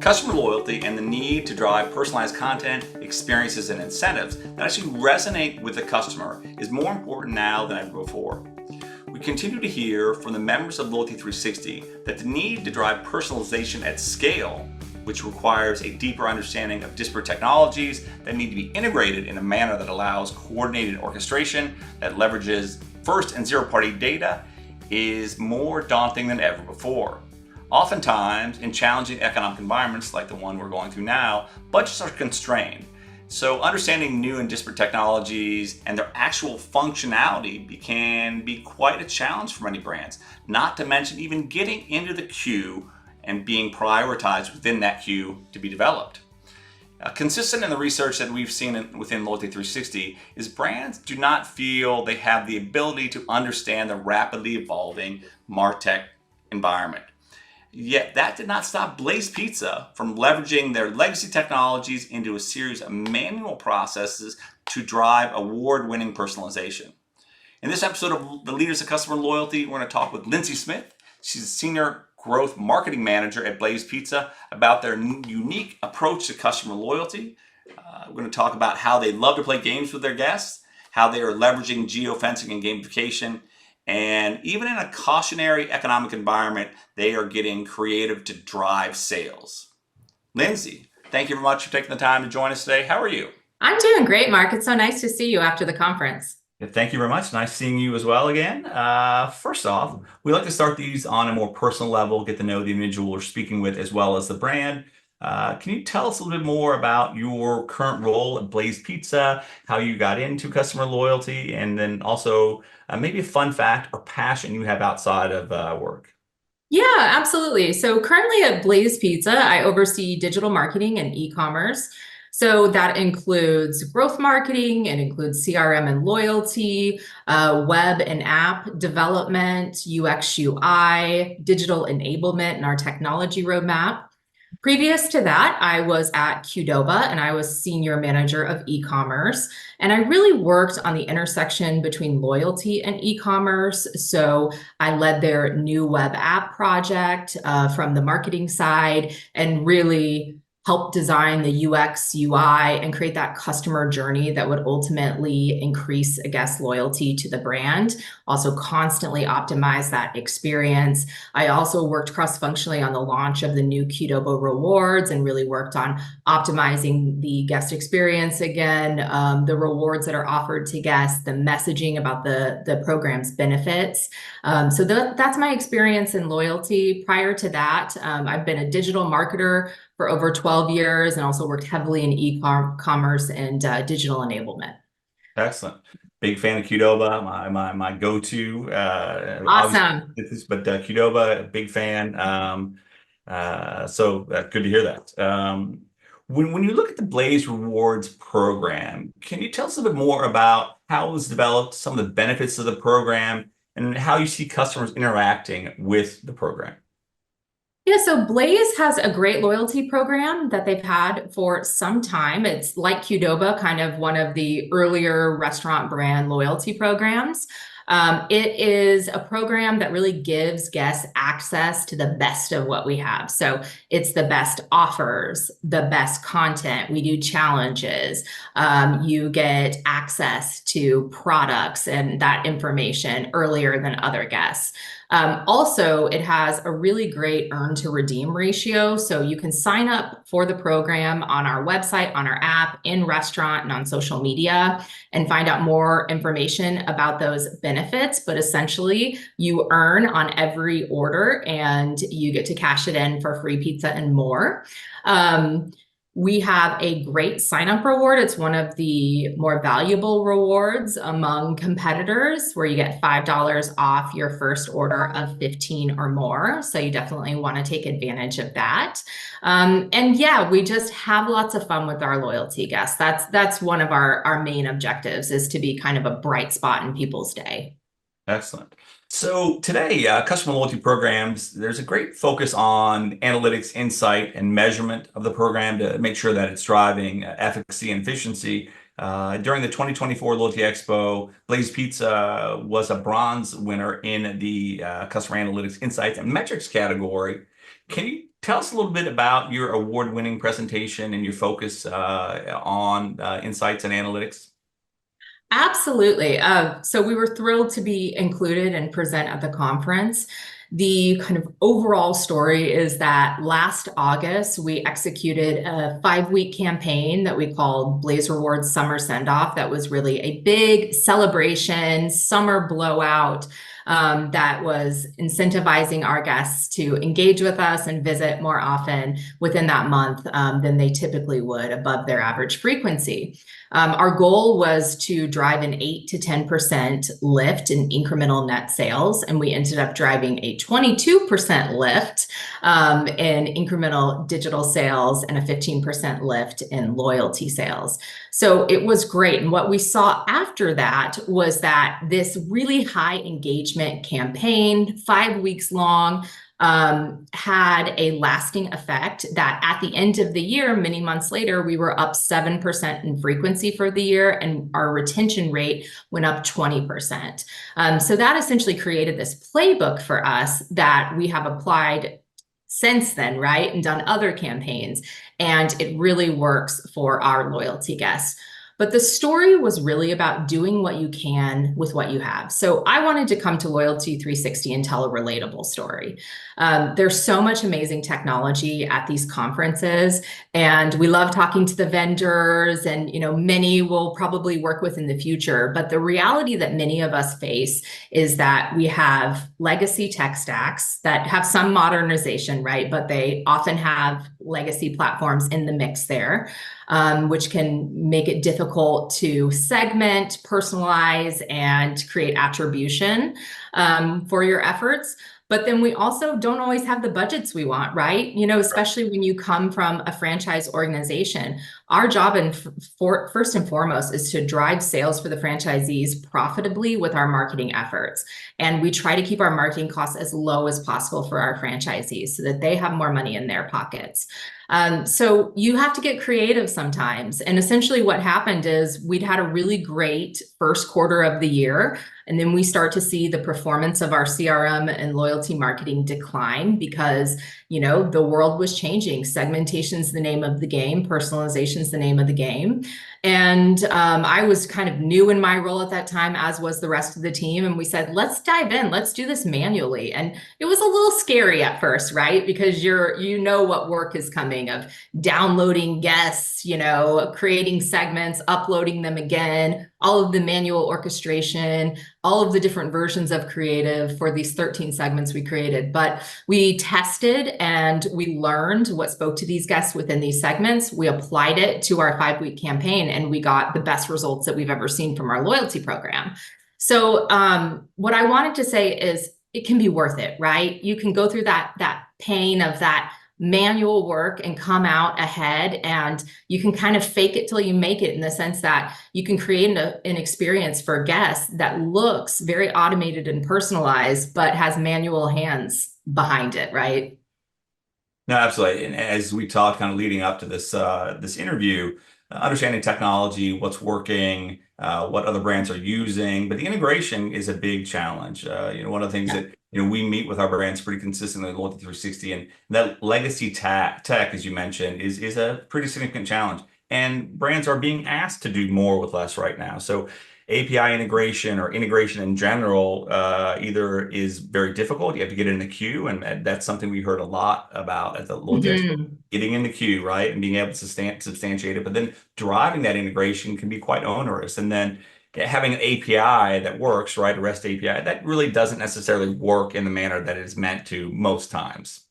Customer loyalty and the need to drive personalized content, experiences, and incentives that actually resonate with the customer is more important now than ever before. We continue to hear from the members of Loyalty 360 that the need to drive personalization at scale, which requires a deeper understanding of disparate technologies that need to be integrated in a manner that allows coordinated orchestration that leverages first and zero-party data, is more daunting than ever before. Oftentimes, in challenging economic environments like the one we're going through now, budgets are constrained. So understanding new and disparate technologies and their actual functionality can be quite a challenge for many brands, not to mention even getting into the queue and being prioritized within that queue to be developed. Consistent in the research that we've seen within Loyalty 360 is brands do not feel they have the ability to understand the rapidly evolving martech environment. Yet that did not stop Blaze Pizza from leveraging their legacy technologies into a series of manual processes to drive award-winning personalization. In this episode of The Leaders of Customer Loyalty, we're going to talk with Lindsay Smith. She's a Senior Growth Marketing Manager at Blaze Pizza about their unique approach to customer loyalty. We're going to talk about how they love to play games with their guests, how they are leveraging geofencing and gamification, and even in a cautionary economic environment, they are getting creative to drive sales. Lindsay, thank you very much for taking the time to join us today. How are you? I'm doing great, Mark. It's so nice to see you after the conference. Yeah, thank you very much. Nice seeing you as well again. First off, we like to start these on a more personal level, get to know the individual we're speaking with as well as the brand. Can you tell us a little bit more about your current role at Blaze Pizza, how you got into customer loyalty, and then also maybe a fun fact or passion you have outside of work? Yeah, absolutely. So currently at Blaze Pizza, I oversee digital marketing and e-commerce. So that includes growth marketing, it includes CRM and loyalty, web and app development, UX, UI, digital enablement, and our technology roadmap. Previous to that, I was at Qdoba and I was senior manager of e-commerce. And I really worked on the intersection between loyalty and e-commerce. So I led their new web app project from the marketing side and really help design the UX, UI, and create that customer journey that would ultimately increase a guest loyalty to the brand. Also constantly optimize that experience. I also worked cross-functionally on the launch of the new Qdoba rewards and really worked on optimizing the guest experience again, the rewards that are offered to guests, the messaging about the program's benefits. So that's my experience in loyalty. Prior to that, I've been a digital marketer for over 12 years and also worked heavily in e-commerce and digital enablement. Excellent. Big fan of Qdoba, my go-to. Awesome. But Qdoba, big fan. So good to hear that. When you look at the Blaze Rewards program, can you tell us a bit more about how it was developed, some of the benefits of the program, and how you see customers interacting with the program? Yeah, so Blaze has a great loyalty program that they've had for some time. It's like Qdoba, kind of one of the earlier restaurant brand loyalty programs. It is a program that really gives guests access to the best of what we have. So it's the best offers, the best content. We do challenges. You get access to products and that information earlier than other guests. Also, it has a really great earn to redeem ratio. So you can sign up for the program on our website, on our app, in restaurant, and on social media, and find out more information about those benefits. But essentially, you earn on every order and you get to cash it in for free pizza and more. We have a great sign-up reward. It's one of the more valuable rewards among competitors where you get $5 off your first order of 15 or more. So you definitely want to take advantage of that. And yeah, we just have lots of fun with our loyalty guests. That's one of our main objectives, is to be kind of a bright spot in people's day. Excellent. So today, customer loyalty programs, there's a great focus on analytics, insight, and measurement of the program to make sure that it's driving efficacy and efficiency. During the 2024 Loyalty Expo, Blaze Pizza was a bronze winner in the customer analytics, insights, and metrics category. Can you tell us a little bit about your award-winning presentation and your focus on insights and analytics? Absolutely. So we were thrilled to be included and present at the conference. The kind of overall story is that last August, we executed a 5-week campaign that we called Blaze Rewards Summer Send-Off. That was really a big celebration, summer blowout, that was incentivizing our guests to engage with us and visit more often within that month than they typically would above their average frequency. Our goal was to drive an 8 to 10% lift in incremental net sales, and we ended up driving a 22% lift in incremental digital sales and a 15% lift in loyalty sales. So it was great. And what we saw after that was that this really high engagement campaign, 5 weeks long, had a lasting effect that at the end of the year, many months later, we were up 7% in frequency for the year, and our retention rate went up 20%. So that essentially created this playbook for us that we have applied since then, right? And done other campaigns, and it really works for our loyalty guests. But the story was really about doing what you can with what you have. So I wanted to come to Loyalty 360 and tell a relatable story. There's so much amazing technology at these conferences, and we love talking to the vendors, and many will probably work with in the future. But the reality that many of us face is that we have legacy tech stacks that have some modernization, right? But they often have legacy platforms in the mix there, which can make it difficult to segment, personalize, and create attribution for your efforts. But then we also don't always have the budgets we want, right? Especially when you come from a franchise organization. Our job, first and foremost, is to drive sales for the franchisees profitably with our marketing efforts. And we try to keep our marketing costs as low as possible for our franchisees so that they have more money in their pockets. So you have to get creative sometimes. And essentially what happened is we'd had a really great first quarter of the year. And then we start to see the performance of our CRM and loyalty marketing decline because, the world was changing. Segmentation's the name of the game. Personalization's the name of the game. And I was kind of new in my role at that time, as was the rest of the team. And we said, let's dive in. Let's do this manually. And it was a little scary at first, right? Because you know what work is coming of downloading guests, creating segments, uploading them again, all of the manual orchestration, all of the different versions of creative for these 13 segments we created. But we tested and we learned what spoke to these guests within these segments. We applied it to our 5-week campaign, and we got the best results that we've ever seen from our loyalty program. So what I wanted to say is it can be worth it, right? You can go through that pain of that manual work and come out ahead, and you can kind of fake it till you make it, in the sense that you can create an experience for guests that looks very automated and personalized, but has manual hands behind it, right? No, absolutely. And as we talked kind of leading up to this interview, understanding technology, what's working, what other brands are using, but the integration is a big challenge. One of the things that we meet with our brands pretty consistently, Loyalty 360, and that legacy tech, as you mentioned, is a pretty significant challenge. And brands are being asked to do more with less right now. So API integration or integration in general either is very difficult. You have to get in the queue, and that's something we heard a lot about at the Loyalty Expo, getting in the queue, right, and being able to substantiate it. But then driving that integration can be quite onerous. And then having an API that works, right, a REST API, that really doesn't necessarily work in the manner that it is meant to most times.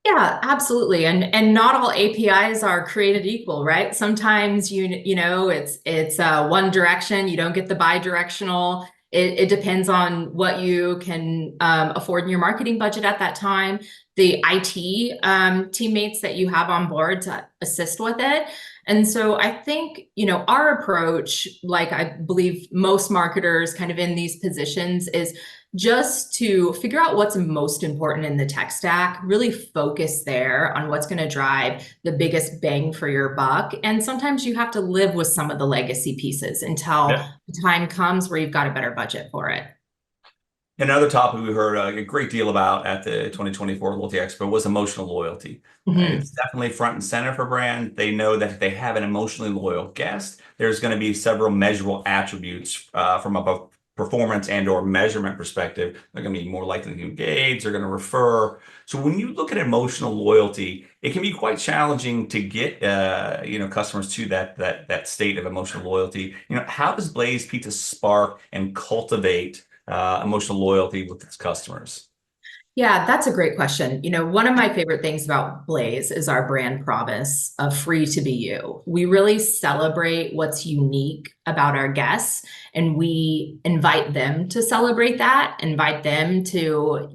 Yeah, absolutely. And not all APIs are created equal, right? Sometimes it's one direction, you don't get the bi-directional. It depends on what you can afford in your marketing budget at that time, the IT teammates that you have on board to assist with it. And so I think, our approach, like I believe most marketers kind of in these positions, is just to figure out what's most important in the tech stack, really focus there on what's going to drive the biggest bang for your buck. And sometimes you have to live with some of the legacy pieces until Yeah. the time comes where you've got a better budget for it. Another topic we heard a great deal about at the 2024 Loyalty Expo was emotional loyalty. Mhm. It's definitely front and center for brands. They know that if they have an emotionally loyal guest, there's going to be several measurable attributes from a performance and or measurement perspective. They're going to be more likely to engage, they're going to refer. So when you look at emotional loyalty, it can be quite challenging to get customers to that state of emotional loyalty. How does Blaze Pizza spark and cultivate emotional loyalty with its customers? Yeah, that's a great question. One of my favorite things about Blaze is our brand promise of free to be you. We really celebrate what's unique about our guests, and we invite them to celebrate that, invite them to,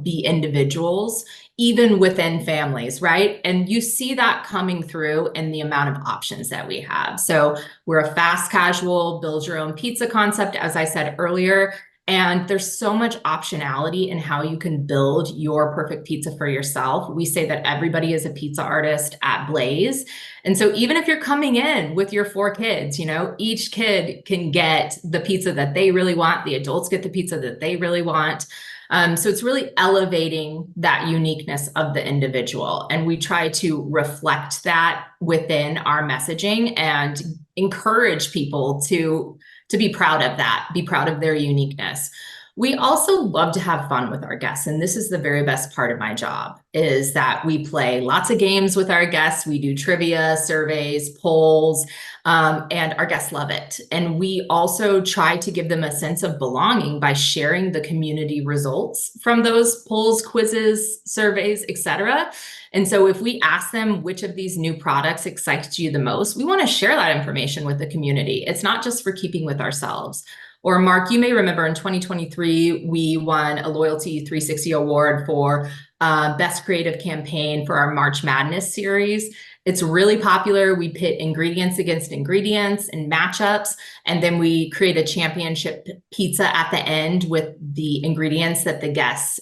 be individuals, even within families, right? And you see that coming through in the amount of options that we have. So we're a fast casual, build your own pizza concept, as I said earlier. And there's so much optionality in how you can build your perfect pizza for yourself. We say that everybody is a pizza artist at Blaze. And so even if you're coming in with your 4 kids, each kid can get the pizza that they really want. The adults get the pizza that they really want. So it's really elevating that uniqueness of the individual. And we try to reflect that within our messaging and encourage people to be proud of that, be proud of their uniqueness. We also love to have fun with our guests. And this is the very best part of my job, is that we play lots of games with our guests. We do trivia, surveys, polls, and our guests love it. And we also try to give them a sense of belonging by sharing the community results from those polls, quizzes, surveys, etc. And so if we ask them which of these new products excites you the most, we want to share that information with the community. It's not just for keeping with ourselves. Or Mark, you may remember in 2023, we won a Loyalty 360 award for Best Creative Campaign for our March Madness series. It's really popular. We pit ingredients against ingredients and matchups, and then we create a championship pizza at the end with the ingredients that the guests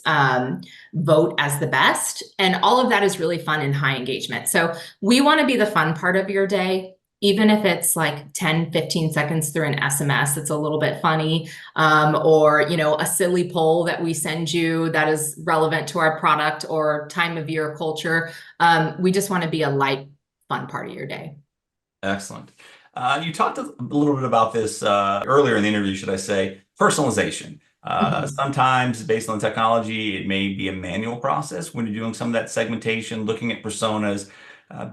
vote as the best. And all of that is really fun and high engagement. So we want to be the fun part of your day, even if it's like 10, 15 seconds through an SMS that's a little bit funny, or, a silly poll that we send you that is relevant to our product or time of year culture. We just want to be a light, fun part of your day. Excellent. You talked a little bit about this earlier in the interview, should I say, personalization. Mhm. Sometimes, based on technology, it may be a manual process when you're doing some of that segmentation, looking at personas.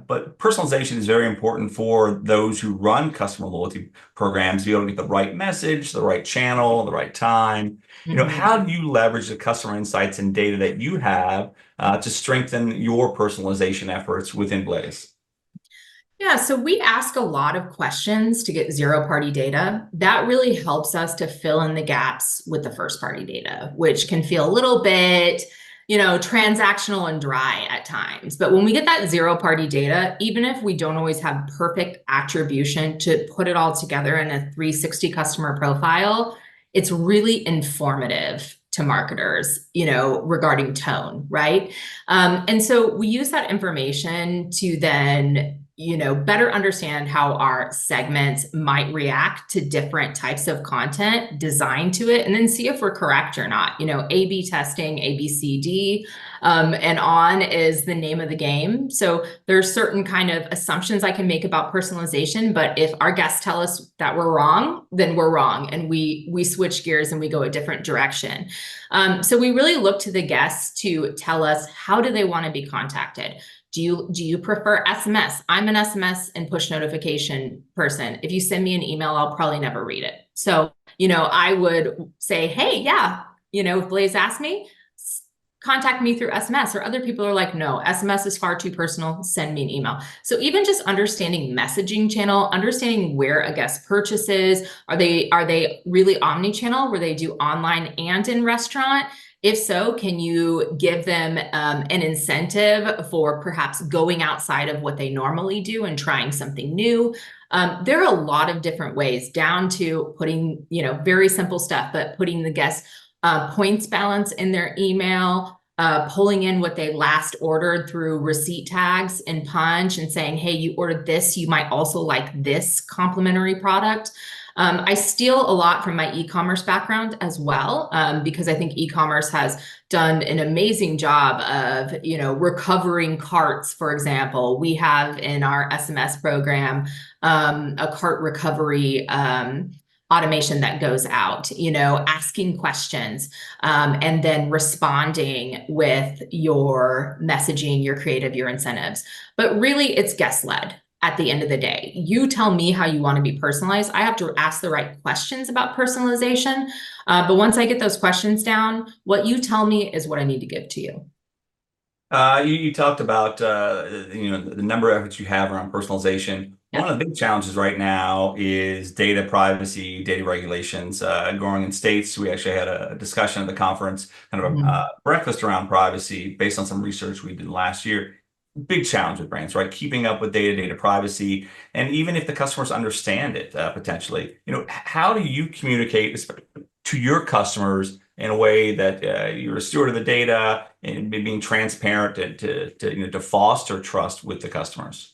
But personalization is very important for those who run customer loyalty programs to be able to get the right message, the right channel, the right time. How Mhm. do you leverage the customer insights and data that you have to strengthen your personalization efforts within Blaze? Yeah, so we ask a lot of questions to get zero-party data. That really helps us to fill in the gaps with the first-party data, which can feel a little bit, transactional and dry at times. But when we get that zero-party data, even if we don't always have perfect attribution to put it all together in a 360 customer profile, it's really informative to marketers, regarding tone, right? And so we use that information to then better understand how our segments might react to different types of content, design to it, and then see if we're correct or not. A/B testing, ABCD, and on is the name of the game. So there's certain kind of assumptions I can make about personalization, but if our guests tell us that we're wrong, then we're wrong, and we switch gears and we go a different direction. So we really look to the guests to tell us, how do they want to be contacted? Do you prefer SMS? I'm an SMS and push notification person. If you send me an email, I'll probably never read it. So, I would say, hey, yeah, if Blaze asked me, contact me through SMS. Or other people are like, no, SMS is far too personal. Send me an email. So even just understanding messaging channel, understanding where a guest purchases, are they really omni-channel where they do online and in restaurant? If so, can you give them an incentive for perhaps going outside of what they normally do and trying something new? There are a lot of different ways, down to putting, very simple stuff, but putting the guest points balance in their email, pulling in what they last ordered through receipt tags and Punch and saying, hey, you ordered this, you might also like this complimentary product. I steal a lot from my e-commerce background as well, because I think e-commerce has done an amazing job of, recovering carts, for example. We have in our SMS program a cart recovery automation that goes out, asking questions, and then responding with your messaging, your creative, your incentives. But really, it's guest led at the end of the day. You tell me how you want to be personalized. I have to ask the right questions about personalization. But once I get those questions down, what you tell me is what I need to give to you. You talked about the number of efforts you have around personalization. One Yeah. of the big challenges right now is data privacy, data regulations. Growing in states, we actually had a discussion at the conference, kind of a Mhm. breakfast around privacy based on some research we did last year. Big challenge with brands, right? Keeping up with data privacy, and even if the customers understand it, potentially, how do you communicate to your customers in a way that you're a steward of the data and being transparent to foster trust with the customers?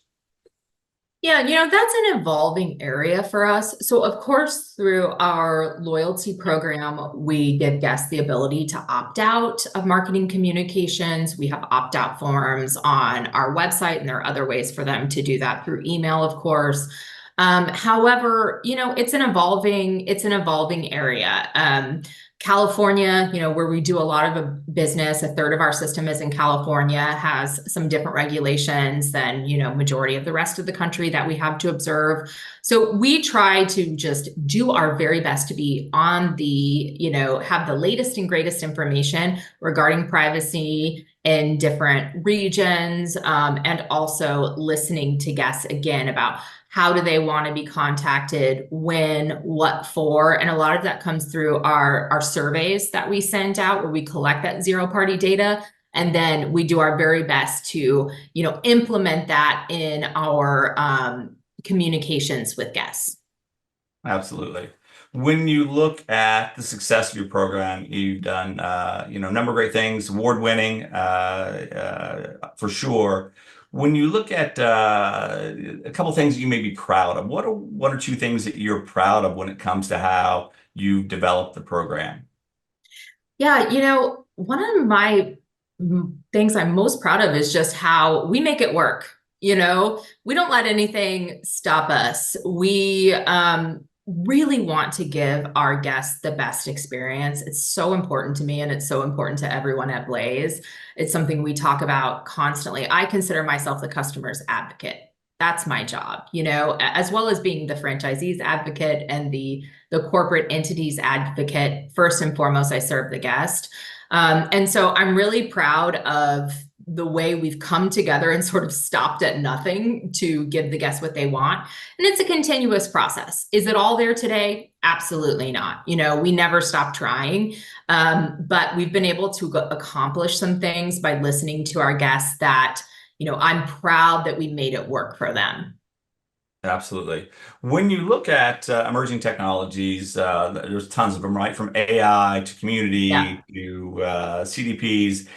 Yeah, that's an evolving area for us. So, of course, through our loyalty program, we give guests the ability to opt out of marketing communications. We have opt out forms on our website, and there are other ways for them to do that through email, of course. However, it's an evolving area. California, where we do a lot of a business, a third of our system is in California, has some different regulations than, majority of the rest of the country that we have to observe. So we try to just do our very best to be on have the latest and greatest information regarding privacy in different regions, and also listening to guests again about how do they want to be contacted, when, what for. And a lot of that comes through our surveys that we send out, where we collect that zero party data. And then we do our very best to, implement that in our communications with guests. Absolutely. When you look at the success of your program, you've done, a number of great things, award-winning, for sure. When you look at a couple things that you may be proud of, what are one or two things that you're proud of when it comes to how you developed the program? Yeah, one of my things I'm most proud of is just how we make it work. We don't let anything stop us. We really want to give our guests the best experience. It's so important to me, and it's so important to everyone at Blaze. It's something we talk about constantly. I consider myself the customer's advocate. That's my job, as well as being the franchisee's advocate and the corporate entity's advocate. First and foremost, I serve the guest. And so I'm really proud of the way we've come together and sort of stopped at nothing to give the guests what they want. And it's a continuous process. Is it all there today? Absolutely not. We never stop trying. But we've been able to accomplish some things by listening to our guests that, I'm proud that we made it work for them. Absolutely. When you look at emerging technologies, there's tons of them, right? From AI to Yeah. community to CDPs.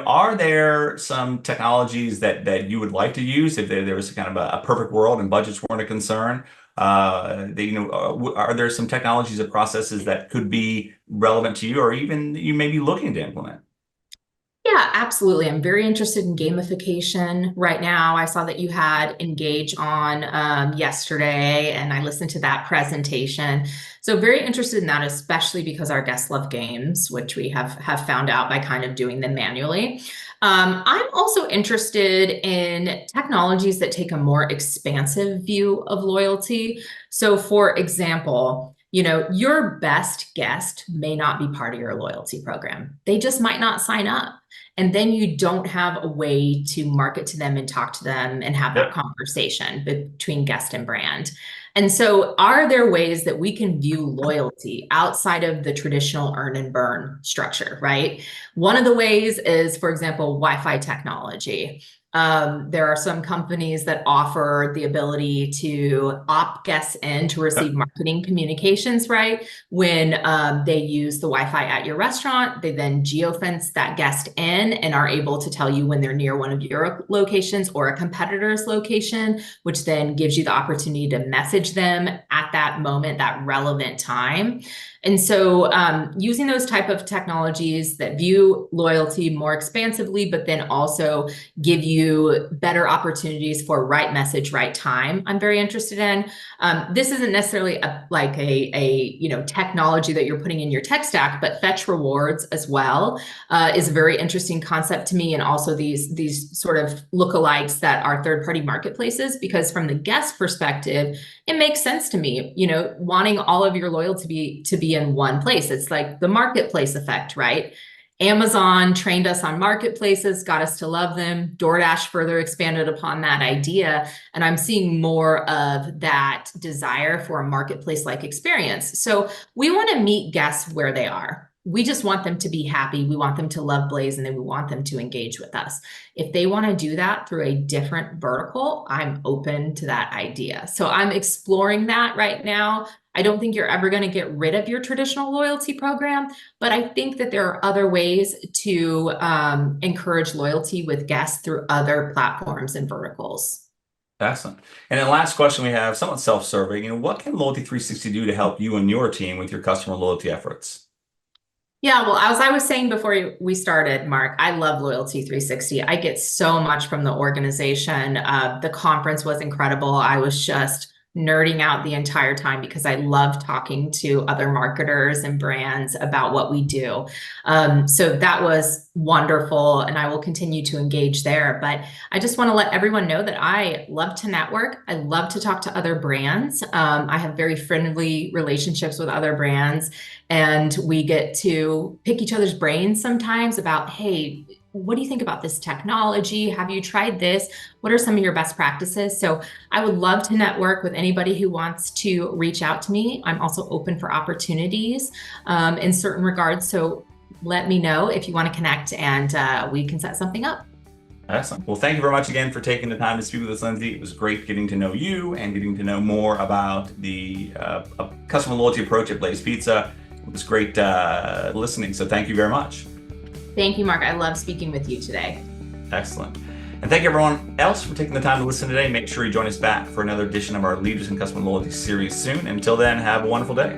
Are there some technologies that you would like to use if there was kind of a perfect world and budgets weren't a concern? Are there some technologies or processes that could be relevant to you, or even that you may be looking to implement? Yeah, absolutely. I'm very interested in gamification right now. I saw that you had Engage on yesterday, and I listened to that presentation. So very interested in that, especially because our guests love games, which we have found out by kind of doing them manually. I'm also interested in technologies that take a more expansive view of loyalty. So, for example, your best guest may not be part of your loyalty program. They just might not sign up. And then you don't have a way to market to them and talk to them and have that Yep. conversation between guest and brand. And so, are there ways that we can view loyalty outside of the traditional earn and burn structure, right? One of the ways is, for example, Wi-Fi technology. There are some companies that offer the ability to opt guests in to receive marketing communications, right? When they use the Wi-Fi at your restaurant, they then geofence that guest in and are able to tell you when they're near one of your locations or a competitor's location, which then gives you the opportunity to message them at that moment, that relevant time. And so using those type of technologies that view loyalty more expansively, but then also give you better opportunities for right message, right time, I'm very interested in. This isn't necessarily like a technology that you're putting in your tech stack, but fetch rewards as well is a very interesting concept to me. And also these sort of lookalikes that are third-party marketplaces, because from the guest perspective, it makes sense to me, wanting all of your loyalty to be in one place. It's like the marketplace effect, right? Amazon trained us on marketplaces, got us to love them. DoorDash further expanded upon that idea. And I'm seeing more of that desire for a marketplace-like experience. So we want to meet guests where they are. We just want them to be happy. We want them to love Blaze, and then we want them to engage with us. If they want to do that through a different vertical, I'm open to that idea. So I'm exploring that right now. I don't think you're ever going to get rid of your traditional loyalty program, but I think that there are other ways to encourage loyalty with guests through other platforms and verticals. Excellent. And then last question we have, somewhat self-serving, what can Loyalty 360 do to help you and your team with your customer loyalty efforts? Yeah, well, as I was saying before we started, Mark, I love Loyalty 360. I get so much from the organization. The conference was incredible. I was just nerding out the entire time because I love talking to other marketers and brands about what we do. So that was wonderful, and I will continue to engage there. But I just want to let everyone know that I love to network. I love to talk to other brands. I have very friendly relationships with other brands, and we get to pick each other's brains sometimes about, hey, what do you think about this technology? Have you tried this? What are some of your best practices? So I would love to network with anybody who wants to reach out to me. I'm also open for opportunities in certain regards. So let me know if you want to connect, and we can set something up. Excellent. Well, thank you very much again for taking the time to speak with us, Lindsay. It was great getting to know you and getting to know more about the customer loyalty approach at Blaze Pizza. It was great listening. So thank you very much. Thank you, Mark. I love speaking with you today. Excellent. And thank you everyone else for taking the time to listen today. Make sure you join us back for another edition of our Leaders in Customer Loyalty series soon. Until then, have a wonderful day.